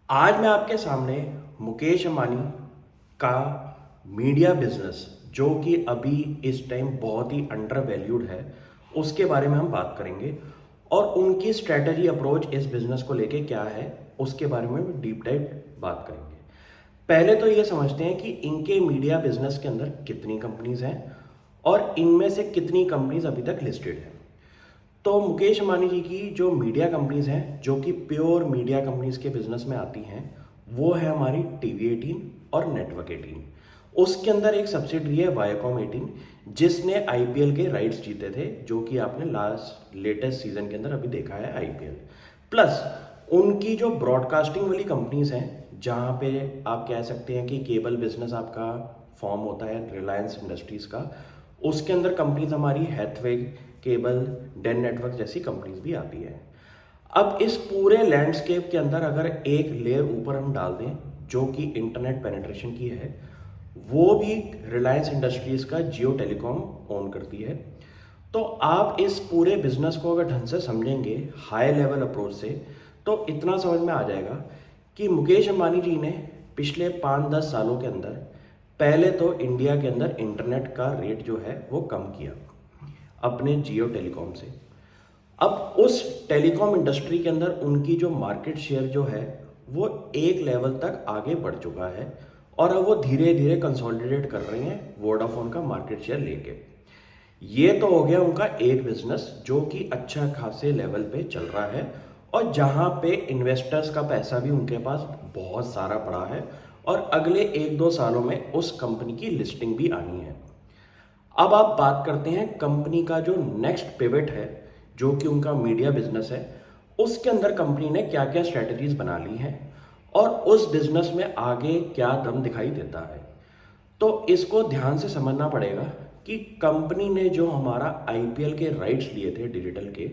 आज मैं आपके सामने मुकेश अंबानी का मीडिया बिजनेस जो कि अभी इस टाइम बहुत ही अंडर वैल्यूड है उसके बारे में हम बात करेंगे और उनकी स्ट्रेटजी अप्रोच इस बिजनेस को लेके क्या है उसके बारे में डीप डाइव बात करेंगे। पहले तो ये समझते हैं कि इनके मीडिया बिजनेस के अंदर कितनी कंपनीज हैं और इनमें से कितनी कंपनीज अभी तक लिस्टेड हैं। तो मुकेश अंबानी जी की जो मीडिया कंपनीज हैं जो कि प्योर मीडिया कंपनीज के बिजनेस में आती हैं वो है हमारी टीवी 18 और नेटवर्क 18। उसके अंदर एक सब्सिडरी है वायाकॉम 18 जिसने आईपीएल के राइट्स जीते थे जो कि आपने लेटेस्ट सीजन के अंदर अभी देखा है आईपीएल। प्लस उनकी जो ब्रॉडकास्टिंग वाली कंपनीज हैं जहाँ पे आप कह सकते हैं कि केबल बिजनेस आपका फॉर्म होता है रिलायंस इंडस्ट्रीज का, उसके अंदर कंपनीज हमारी हैथवे केबल डेन नेटवर्क जैसी कंपनीज भी आती है। अब इस पूरे लैंडस्केप के अंदर अगर एक लेयर ऊपर हम डाल दें जो कि इंटरनेट पेनिट्रेशन की है, वो भी रिलायंस इंडस्ट्रीज का जियो टेलीकॉम ओन करती है। तो आप इस पूरे बिजनेस को अगर ढंग से समझेंगे हाई लेवल अप्रोच से तो इतना समझ में आ जाएगा कि मुकेश अंबानी जी ने पिछले 5-10 सालों के अंदर पहले तो इंडिया के अंदर इंटरनेट का रेट जो है वो कम किया अपने जियो टेलीकॉम से। अब उस टेलीकॉम इंडस्ट्री के अंदर उनकी जो मार्केट शेयर जो है वो एक लेवल तक आगे बढ़ चुका है और अब वो धीरे धीरे कंसोलिडेट कर रहे हैं वोडाफोन का मार्केट शेयर लेके। ये तो हो गया उनका एक बिजनेस जो कि अच्छा खासे लेवल पे चल रहा है और जहां पे इन्वेस्टर्स का पैसा भी उनके पास बहुत सारा पड़ा है और अगले 1-2 सालों में उस कंपनी की लिस्टिंग भी आनी है। अब आप बात करते हैं कंपनी का जो नेक्स्ट पिवट है जो कि उनका मीडिया बिजनेस है, उसके अंदर कंपनी ने क्या क्या स्ट्रेटजीज बना ली हैं और उस बिजनेस में आगे क्या दम दिखाई देता है। तो इसको ध्यान से समझना पड़ेगा कि कंपनी ने जो हमारा आईपीएल के राइट्स लिए थे डिजिटल के,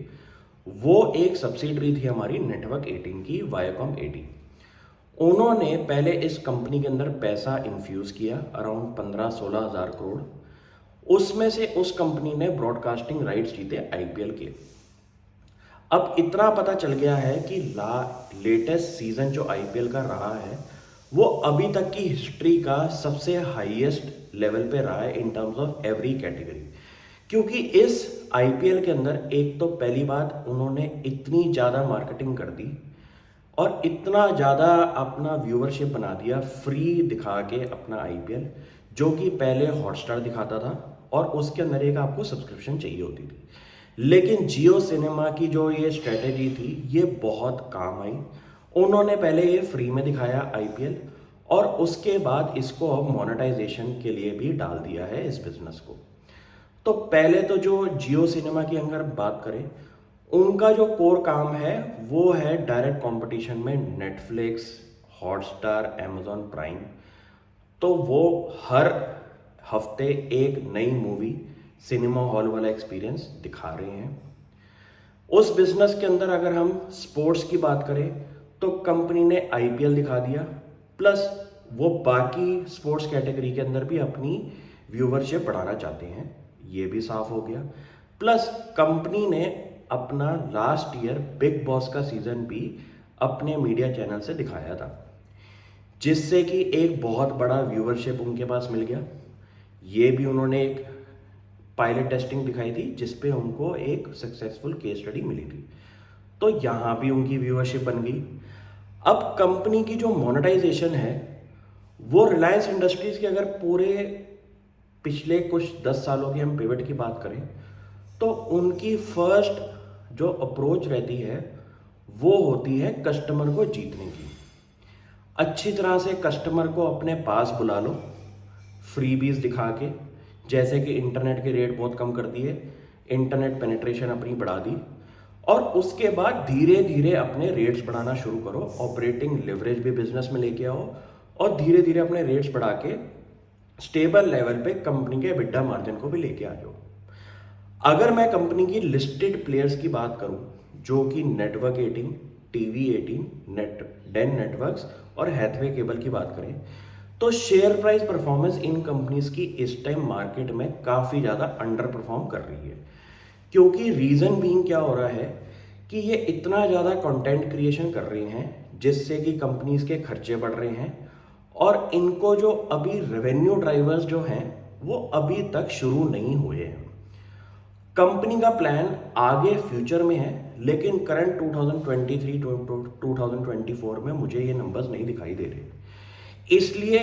वो एक सब्सिडरी थी हमारी नेटवर्क 18 की वायाकॉम 18। उन्होंने पहले इस कंपनी के अंदर पैसा इन्फ्यूज किया अराउंड 15-16 हज़ार करोड़। उसमें से उस कंपनी ने ब्रॉडकास्टिंग राइट्स जीते आईपीएल के। अब इतना पता चल गया है कि लेटेस्ट सीजन जो आईपीएल का रहा है वो अभी तक की हिस्ट्री का सबसे हाईएस्ट लेवल पे रहा है in terms of every category. क्योंकि इस आईपीएल के अंदर एक तो पहली बात उन्होंने इतनी ज़्यादा मार्केटिंग कर दी और इतना ज़्यादा अपना व्यूवरशिप बना दिया फ्री दिखा के अपना आईपीएल, जो कि पहले हॉटस्टार दिखाता था और उसके अंदर एक आपको सब्सक्रिप्शन चाहिए होती थी। लेकिन जियो सिनेमा की जो ये स्ट्रेटेजी थी ये बहुत काम आई। उन्होंने पहले ये फ्री में दिखाया आईपीएल और उसके बाद इसको अब मोनेटाइजेशन के लिए भी डाल दिया है इस बिजनेस को। तो पहले तो जो जियो सिनेमा की अगर बात करें, उनका जो कोर काम है वो है डायरेक्ट कंपटीशन में नेटफ्लिक्स, हॉटस्टार, अमेजॉन प्राइम। तो वो हर हफ्ते एक नई मूवी सिनेमा हॉल वाला एक्सपीरियंस दिखा रहे हैं। उस बिजनेस के अंदर अगर हम स्पोर्ट्स की बात करें तो कंपनी ने आईपीएल दिखा दिया, प्लस वो बाकी स्पोर्ट्स कैटेगरी के अंदर भी अपनी व्यूवरशिप बढ़ाना चाहते हैं, ये भी साफ हो गया। प्लस कंपनी ने अपना लास्ट ईयर बिग बॉस का सीजन भी अपने मीडिया चैनल से दिखाया था जिससे कि एक बहुत बड़ा व्यूवरशिप उनके पास मिल गया। ये भी उन्होंने एक पायलट टेस्टिंग दिखाई थी जिसपे उनको एक सक्सेसफुल केस स्टडी मिली थी। तो यहाँ भी उनकी व्यूवरशिप बन गई। अब कंपनी की जो मोनेटाइजेशन है वो रिलायंस इंडस्ट्रीज के अगर पूरे पिछले कुछ 10 सालों की हम पिवट की बात करें तो उनकी फर्स्ट जो अप्रोच रहती है वो होती है कस्टमर को जीतने की। अच्छी तरह से कस्टमर को अपने पास बुला लो फ्रीबीज दिखा के, जैसे कि इंटरनेट के रेट बहुत कम कर दिए, इंटरनेट पेनिट्रेशन अपनी बढ़ा दी और उसके बाद धीरे धीरे अपने रेट्स बढ़ाना शुरू करो, ऑपरेटिंग लिवरेज भी बिजनेस में लेके आओ और धीरे धीरे अपने रेट्स बढ़ा के स्टेबल लेवल पे कंपनी के EBITDA मार्जिन को भी लेके आ जाओ। अगर मैं कंपनी की लिस्टेड प्लेयर्स की बात करूं जो कि नेटवर्क 18, टीवी 18, डेन नेटवर्क्स और हैथवे केबल की बात करें तो share price performance in companies की इस टाइम मार्केट में काफ़ी ज़्यादा अंडर परफॉर्म कर रही है। क्योंकि रीज़न बीइंग क्या हो रहा है कि ये इतना ज़्यादा कंटेंट क्रिएशन कर रहे हैं जिससे कि कंपनीज के खर्चे बढ़ रहे हैं और इनको जो अभी रेवेन्यू ड्राइवर्स जो हैं वो अभी तक शुरू नहीं हुए हैं। कंपनी का प्लान आगे फ्यूचर में है, लेकिन करंट 2023-2024 में मुझे ये नंबर्स नहीं दिखाई दे रहे। इसलिए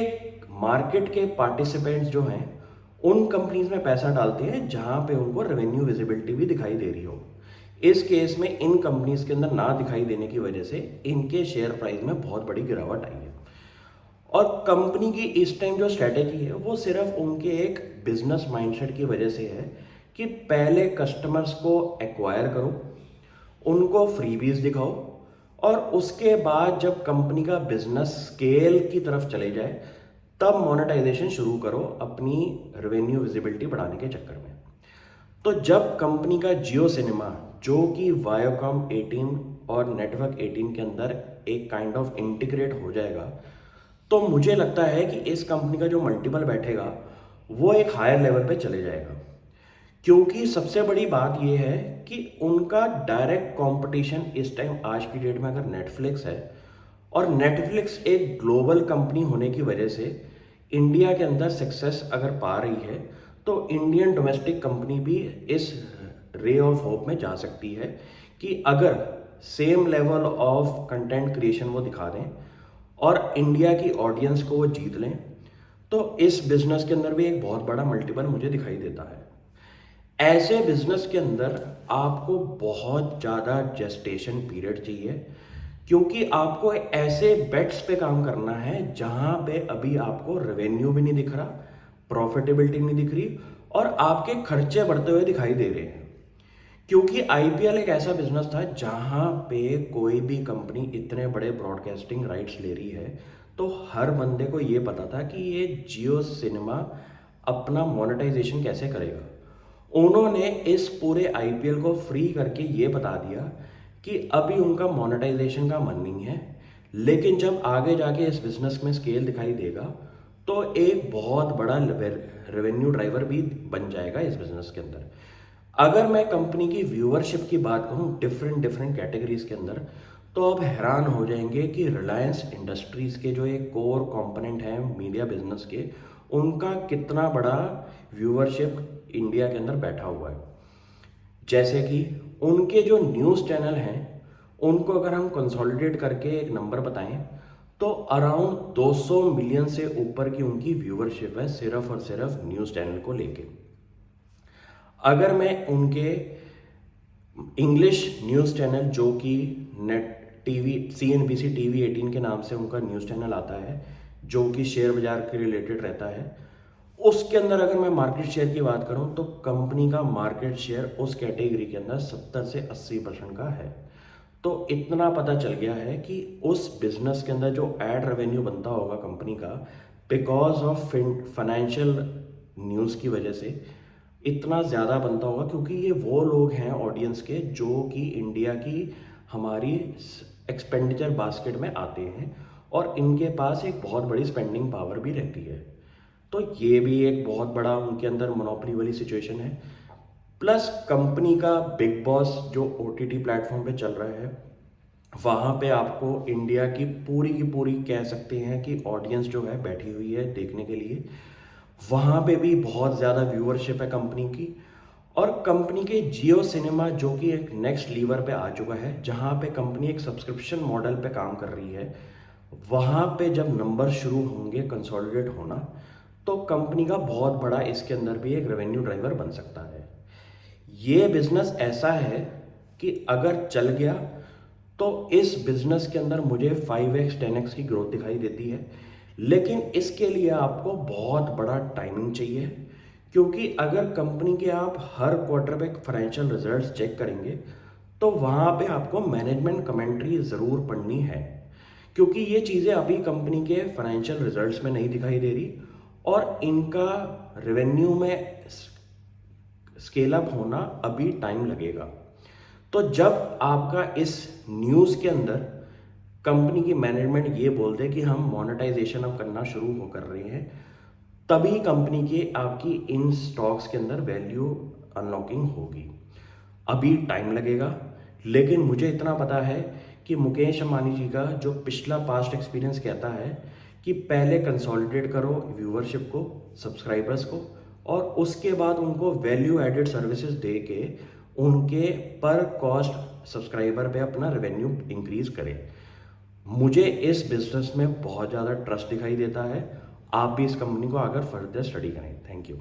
मार्केट के पार्टिसिपेंट्स जो हैं उन कंपनीज में पैसा डालते हैं जहां पे उनको रेवेन्यू विजिबिलिटी भी दिखाई दे रही हो। इस केस में इन कंपनीज के अंदर ना दिखाई देने की वजह से इनके शेयर प्राइस में बहुत बड़ी गिरावट आई है। और कंपनी की इस टाइम जो स्ट्रेटेजी है वो सिर्फ उनके एक बिजनेस माइंडसेट की वजह से है कि पहले कस्टमर्स को एक्वायर करो, उनको फ्रीबीज दिखाओ और उसके बाद जब कंपनी का बिजनेस स्केल की तरफ चले जाए तब मोनेटाइजेशन शुरू करो अपनी रेवेन्यू विजिबिलिटी बढ़ाने के चक्कर में। तो जब कंपनी का जियो सिनेमा जो कि वायोकॉम 18 और नेटवर्क 18 के अंदर एक काइंड ऑफ इंटीग्रेट हो जाएगा तो मुझे लगता है कि इस कंपनी का जो मल्टीपल बैठेगा वो एक हायर लेवल पे चले जाएगा, क्योंकि सबसे बड़ी बात यह है कि उनका डायरेक्ट कंपटीशन इस टाइम आज की डेट में अगर नेटफ्लिक्स है और नेटफ्लिक्स एक ग्लोबल कंपनी होने की वजह से इंडिया के अंदर सक्सेस अगर पा रही है तो इंडियन डोमेस्टिक कंपनी भी इस रे ऑफ होप में जा सकती है कि अगर same level of content creation वो दिखा दें और इंडिया की ऑडियंस को वो जीत लें तो इस बिजनेस के अंदर भी एक बहुत बड़ा मल्टीपल मुझे दिखाई देता है। ऐसे बिजनेस के अंदर आपको बहुत ज़्यादा जेस्टेशन पीरियड चाहिए, क्योंकि आपको ऐसे बेट्स पे काम करना है जहां पे अभी आपको रेवेन्यू भी नहीं दिख रहा, प्रॉफिटेबिलिटी नहीं दिख रही और आपके खर्चे बढ़ते हुए दिखाई दे रहे हैं। क्योंकि आईपीएल एक ऐसा बिजनेस था जहां पे कोई भी कंपनी इतने बड़े ब्रॉडकास्टिंग राइट्स ले रही है तो हर बंदे को ये पता था कि ये जियो सिनेमा अपना मोनेटाइजेशन कैसे करेगा। उन्होंने इस पूरे आईपीएल को फ्री करके ये बता दिया कि अभी उनका मोनेटाइजेशन का मन नहीं है, लेकिन जब आगे जाके इस बिजनेस में स्केल दिखाई देगा तो एक बहुत बड़ा रेवेन्यू ड्राइवर भी बन जाएगा इस बिजनेस के अंदर। अगर मैं कंपनी की व्यूअरशिप की बात करूं डिफरेंट कैटेगरीज के अंदर तो अब हैरान हो जाएंगे कि रिलायंस इंडस्ट्रीज के जो एक कोर कंपोनेंट हैं मीडिया बिजनेस के, उनका कितना बड़ा व्यूअरशिप इंडिया के अंदर बैठा हुआ है। जैसे कि उनके जो न्यूज़ चैनल हैं उनको अगर हम कंसोलिडेट करके एक नंबर बताएं तो अराउंड 200 मिलियन से ऊपर की उनकी व्यूअरशिप है सिर्फ और सिर्फ न्यूज़ चैनल को लेके। अगर मैं उनके इंग्लिश न्यूज़ चैनल जो कि नेट टीवी CNBC TV 18 के नाम से उनका न्यूज़ चैनल आता है जो कि शेयर बाजार के रिलेटेड रहता है, उसके अंदर अगर मैं मार्केट शेयर की बात करूं तो कंपनी का मार्केट शेयर उस कैटेगरी के अंदर 70 से 80% का है। तो इतना पता चल गया है कि उस बिजनेस के अंदर जो एड रेवेन्यू बनता होगा कंपनी का बिकॉज ऑफ फाइनेंशियल न्यूज़ की वजह से इतना ज़्यादा बनता होगा, क्योंकि ये वो लोग हैं ऑडियंस के जो कि इंडिया की हमारी एक्सपेंडिचर बास्केट में आते हैं और इनके पास एक बहुत बड़ी स्पेंडिंग पावर भी रहती है। तो ये भी एक बहुत बड़ा उनके अंदर मोनोपोली वाली सिचुएशन है। प्लस कंपनी का बिग बॉस जो OTT प्लेटफॉर्म पे चल रहा है वहाँ पे आपको इंडिया की पूरी कह सकते हैं कि ऑडियंस जो है बैठी हुई है देखने के लिए। वहाँ पे भी बहुत ज़्यादा व्यूअरशिप है कंपनी की। और कंपनी के जियो सिनेमा जो कि एक नेक्स्ट लीवर पे आ चुका है जहाँ पे कंपनी एक सब्सक्रिप्शन मॉडल पे काम कर रही है, वहाँ पे जब नंबर शुरू होंगे कंसोलिडेट होना तो कंपनी का बहुत बड़ा इसके अंदर भी एक रेवेन्यू ड्राइवर बन सकता है। ये बिजनेस ऐसा है कि अगर चल गया तो इस बिजनेस के अंदर मुझे 5x 10x की ग्रोथ दिखाई देती है, लेकिन इसके लिए आपको बहुत बड़ा टाइमिंग चाहिए। क्योंकि अगर कंपनी के आप हर क्वार्टर पे फाइनेंशियल रिजल्ट्स चेक करेंगे तो वहाँ पे आपको मैनेजमेंट कमेंट्री ज़रूर पढ़नी है, क्योंकि ये चीज़ें अभी कंपनी के फाइनेंशियल रिजल्ट्स में नहीं दिखाई दे रही और इनका रेवेन्यू में स्केल अप होना अभी टाइम लगेगा। तो जब आपका इस न्यूज़ के अंदर कंपनी की मैनेजमेंट ये बोल दे कि हम मोनेटाइजेशन अब करना शुरू हो कर रहे हैं, तभी कंपनी के आपकी इन स्टॉक्स के अंदर वैल्यू अनलॉकिंग होगी। अभी टाइम लगेगा, लेकिन मुझे इतना पता है कि मुकेश अंबानी जी का जो पिछला पास्ट एक्सपीरियंस कहता है कि पहले कंसोलिडेट करो व्यूअरशिप को, सब्सक्राइबर्स को, और उसके बाद उनको वैल्यू एडेड सर्विसेज दे के उनके पर कॉस्ट सब्सक्राइबर पे अपना रेवेन्यू इंक्रीज करें। मुझे इस बिजनेस में बहुत ज़्यादा ट्रस्ट दिखाई देता है। आप भी इस कंपनी को अगर फर्दर स्टडी करें। Thank you.